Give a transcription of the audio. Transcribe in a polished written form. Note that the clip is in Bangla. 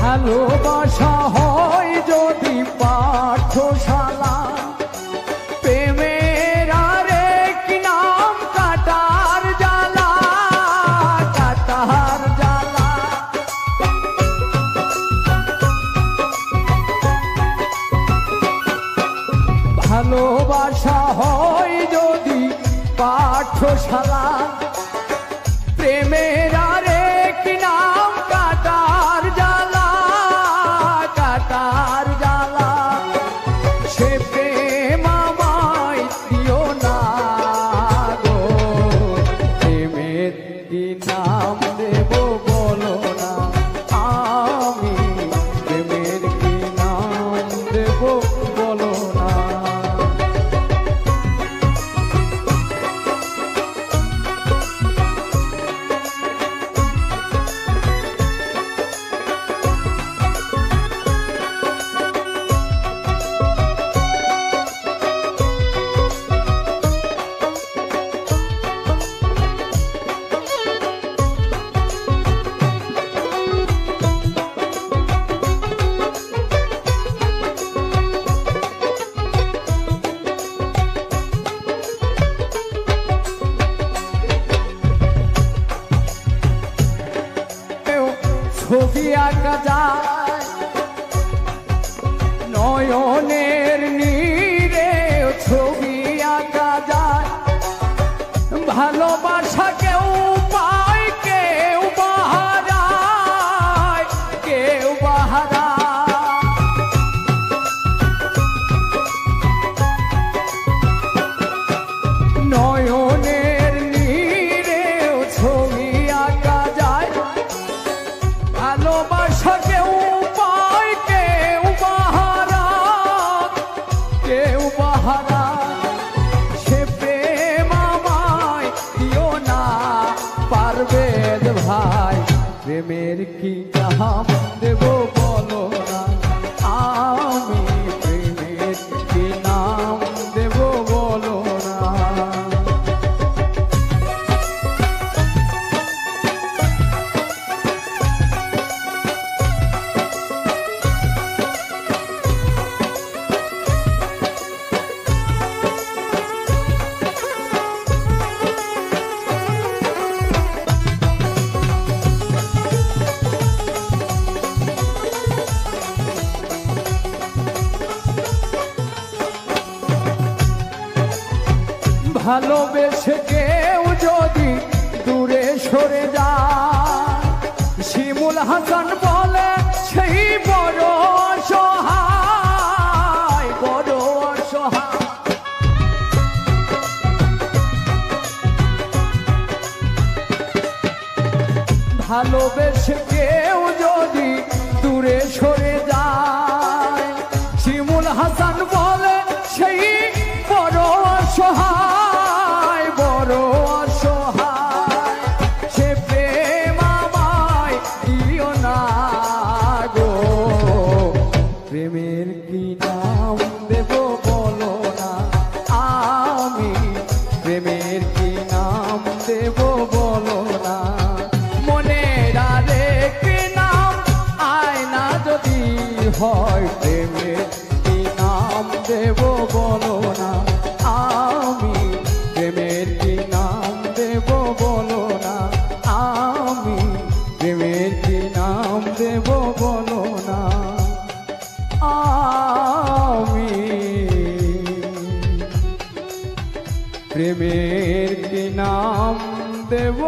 ভালোবাসা হয় যদি পাঠশালা, প্রেমের আরেক নাম কাটার জ্বালা, কাটার জ্বালা। ভালোবাসা হয় যদি পাঠশালা, প্রেমের আরেক নাম কাটার জ্বালা, কাটার জ্বালা। সে প্রেম আমায় দিও না গো, প্রেমের কি নাম দেব বলো না, আমি প্রেমের কি নাম দেব বলো না। ছবি আঁকা যায় নয়নের নীরে, ছবি আঁকা যায়। ভালোবাসা কেউ পায় কেউ বাহারায়, কেউ বাহারায়। নয়নের নীরে ছবি আঁকা যায়। ভালোবাসা কেউ পায় কেউ বাহারা, কেউ বাহারা। সে প্রেম আমায় দিও না পারবেদ ভাই, প্রেমের কি নাম দেব বলো না, আমি প্রেমের কি নাম দেব বলো না। ভালোবেসে কেউ যদি দূরে সরে যায়, শিমুল হাসান বলে সেই বড় অসহায়, বড় অসহায়। ভালোবেসে কেউ যদি দূরে সরে যায়, শিমুল হাসান বলে সেই বড় অসহায়, বড় অসহায়। সে প্রেম আমায় দিও না গো, প্রেমের কি নাম দেব বলো না, আমি প্রেমের কি নাম দেব বলো না। মনের আরেক নাম আয়না যদি হয়, প্রেমের কি নাম দেব বলো না, আমি প্রেমের কি নাম দেব বলো না, আমি প্রেমের কি নাম দেব বলো না, আমি প্রেমের কি নাম দেব।